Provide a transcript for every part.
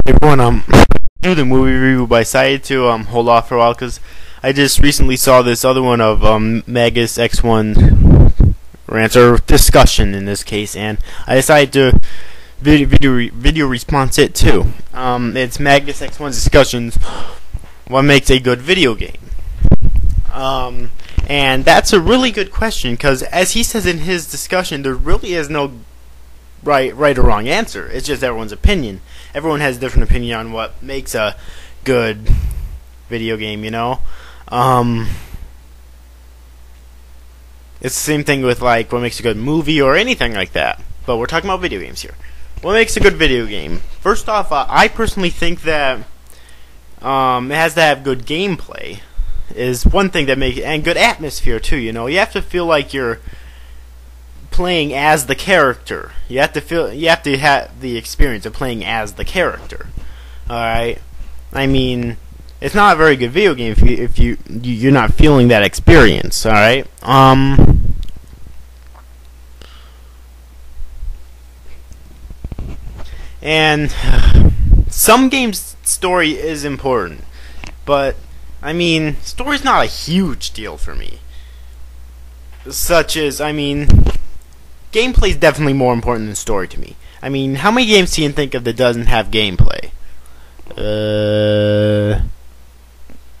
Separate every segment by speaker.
Speaker 1: Everyone, do the movie review, but I decided to hold off for a while because I just recently saw this other one of MAGUSX1'S or discussion in this case, and I decided to video response it too. It's MAGUSX1'S Discussions. What makes a good video game? And that's a really good question because, as he says in his discussion, there really is no right or wrong answer. It's just everyone's opinion. Everyone has a different opinion on what makes a good video game, you know. It's the same thing with like what makes a good movie or anything like that. But we're talking about video games here. What makes a good video game? First off, I personally think that it has to have good gameplay. Is one thing that makes, and good atmosphere too. You know, you have to feel like you're playing as the character. You have to have the experience of playing as the character. All right. I mean, it's not a very good video game if you're not feeling that experience. All right. And some games' story is important, but I mean, story's not a huge deal for me. Such as, I mean, gameplay is definitely more important than story to me. I mean, how many games can you think of that doesn't have gameplay? If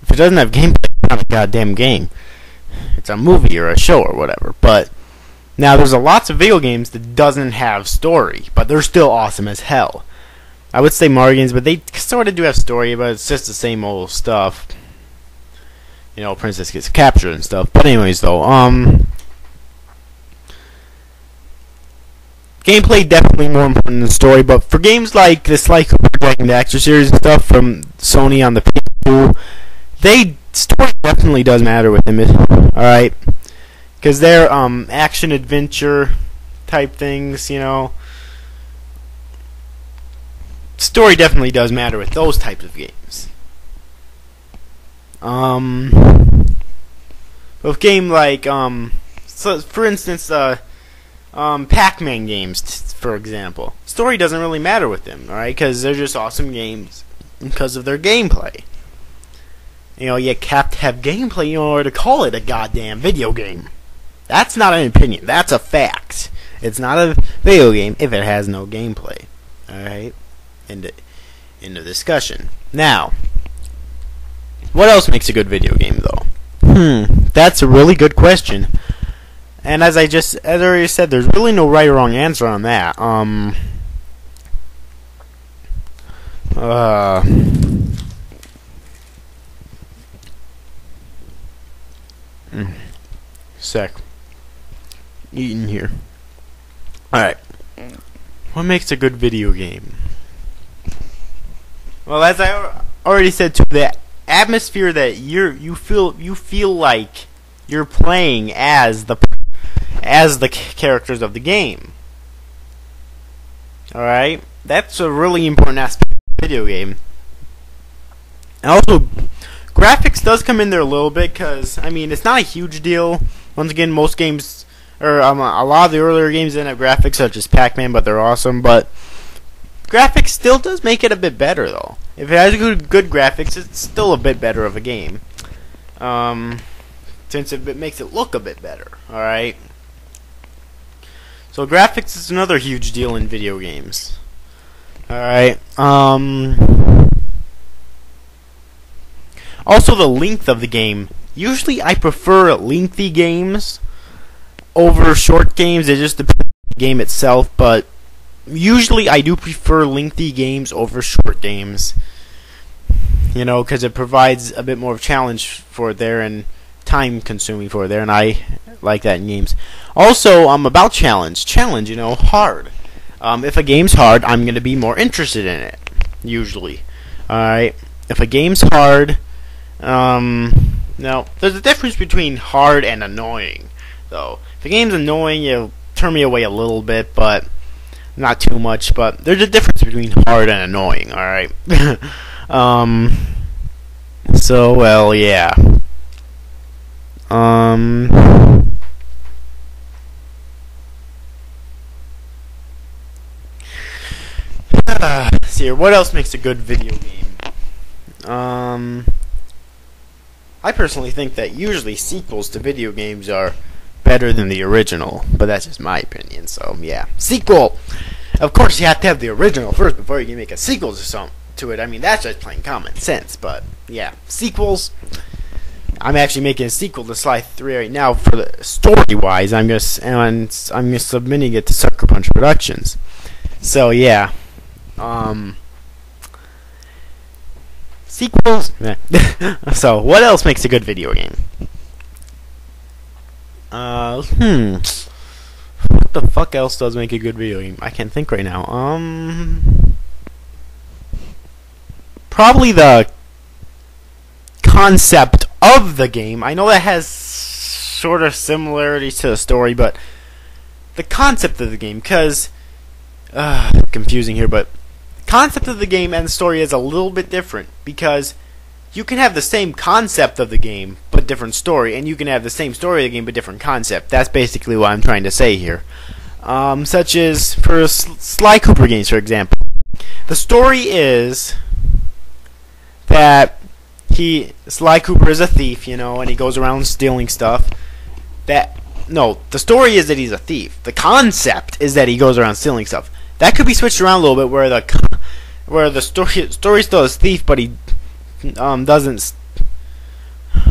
Speaker 1: it doesn't have gameplay, it's not a goddamn game. It's a movie or a show or whatever. But now there's lots of video games that doesn't have story, but they're still awesome as hell. I would say Mario games, but they sort of do have story, but it's just the same old stuff. You know, Princess gets captured and stuff. But anyways, though, gameplay definitely more important than story. But for games like this, like Dragon the Action series and stuff from Sony on the PS2, story definitely does matter with them. All right, because they're action adventure type things. You know, story definitely does matter with those types of games. With game like so for instance Pac-Man games, for example, story doesn't really matter with them, alright, because they're just awesome games because of their gameplay. You know, you have to have gameplay in order to call it a goddamn video game. That's not an opinion, that's a fact. It's not a video game if it has no gameplay. Alright, into discussion. Now, what else makes a good video game, though? That's a really good question. And as I already said, there's really no right or wrong answer on that. Sec. Eating here. Alright. What makes a good video game? Well, as I already said too, the atmosphere that you feel like you're playing as the characters of the game. All right, that's a really important aspect of the video game. And also, graphics does come in there a little bit because I mean it's not a huge deal. Once again, most games or a lot of the earlier games didn't have graphics, such as Pac-Man, but they're awesome. But graphics still does make it a bit better, though. If it has good graphics, it's still a bit better of a game. Since it makes it look a bit better. Alright? So graphics is another huge deal in video games. Alright? Also the length of the game. Usually I prefer lengthy games over short games. It just depends on the game itself, but usually I do prefer lengthy games over short games, you know, because it provides a bit more of a challenge for there and time consuming for there, and I like that in games. Also, about challenge, you know, hard. If a game's hard, I'm going to be more interested in it, usually. Alright, if a game's hard, now, there's a difference between hard and annoying, though. If a game's annoying, it'll turn me away a little bit, but not too much, but there's a difference between hard and annoying, alright? So, well, yeah. here. What else makes a good video game? I personally think that usually sequels to video games are better than the original, but that's just my opinion. So yeah, sequel. Of course, you have to have the original first before you can make a sequel to it. I mean, that's just plain common sense. But yeah, sequels. I'm actually making a sequel to Sly 3 right now for the story-wise. I'm submitting it to Sucker Punch Productions. So yeah, sequels. So what else makes a good video game? What the fuck else does make a good video game? I can't think right now. Probably the concept of the game. I know that has sort of similarities to the story, but the concept of the game, because confusing here, but the concept of the game and the story is a little bit different, because you can have the same concept of the game but different story, and you can have the same story of the game but different concept. That's basically what I'm trying to say here. Such as for Sly Cooper games, for example. The story is that Sly Cooper is a thief, you know, and he goes around stealing stuff. The story is that he's a thief. The concept is that he goes around stealing stuff. That could be switched around a little bit, where the story still is thief, but he doesn't.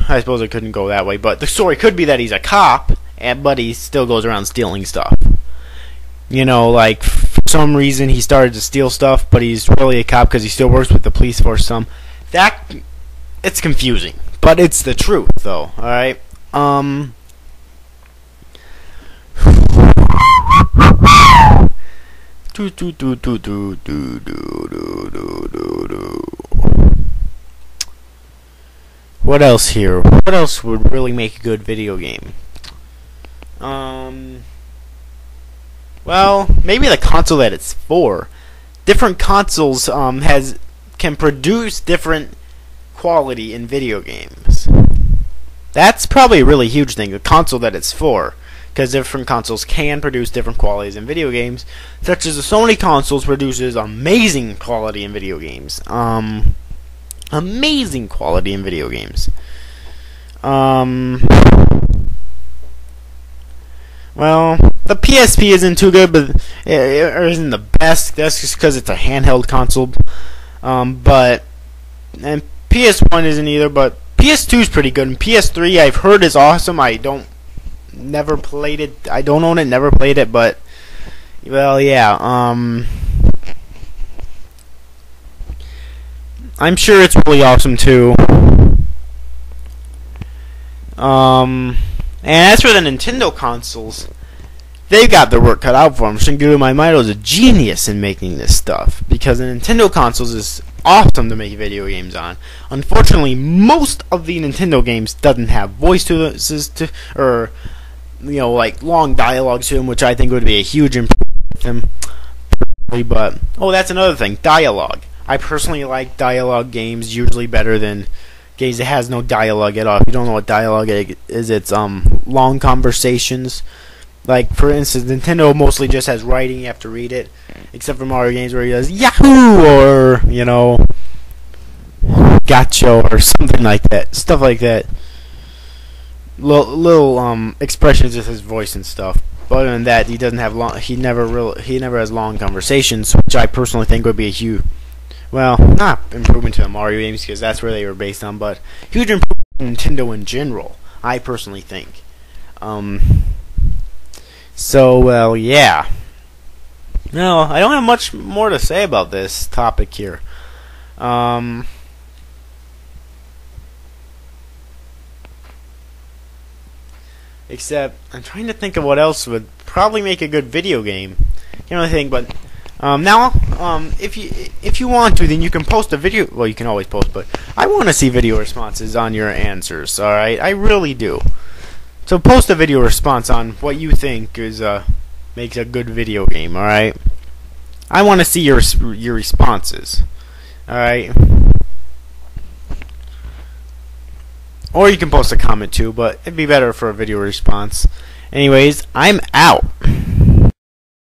Speaker 1: I suppose it couldn't go that way, but the story could be that he's a cop, but he still goes around stealing stuff. You know, like for some reason he started to steal stuff, but he's really a cop because he still works with the police force. It's confusing, but it's the truth, though. All right. What else here? What else would really make a good video game? Well, maybe the console that it's for. Different consoles can produce different quality in video games. That's probably a really huge thing, the console that it's for, because different consoles can produce different qualities in video games, such as the Sony consoles produces amazing quality in video games. Amazing quality in video games. Well, the PSP isn't too good, but it isn't the best. That's just because it's a handheld console. And PS1 isn't either, but PS2 is pretty good, and PS3 I've heard is awesome. Never played it. I don't own it, never played it, but well, yeah. I'm sure it's really awesome too. And as for the Nintendo consoles, they've got their work cut out for them. Shigeru Miyamoto is a genius in making this stuff, because the Nintendo consoles is awesome to make video games on. Unfortunately, most of the Nintendo games doesn't have voice or like long dialogue to them, which I think would be a huge improvement with them. But that's another thing, dialogue. I personally like dialogue games usually better than games that has no dialogue at all. If you don't know what dialogue is, it's long conversations. Like, for instance, Nintendo mostly just has writing, you have to read it. Except for Mario games where he does Yahoo! Or, Gotcha! Or something like that. Stuff like that. Little expressions with his voice and stuff. But other than that, he doesn't have he never has long conversations, which I personally think would be a huge, not improvement to the Mario games, because that's where they were based on, but huge improvement to Nintendo in general, I personally think. So, yeah. No, I don't have much more to say about this topic here. Except, I'm trying to think of what else would probably make a good video game. Can't really think, but now, if you want to, then you can post a video. Well, you can always post, but I want to see video responses on your answers. All right, I really do. So post a video response on what you think is makes a good video game. All right, I want to see your responses. All right. Or you can post a comment too, but it'd be better for a video response. Anyways, I'm out.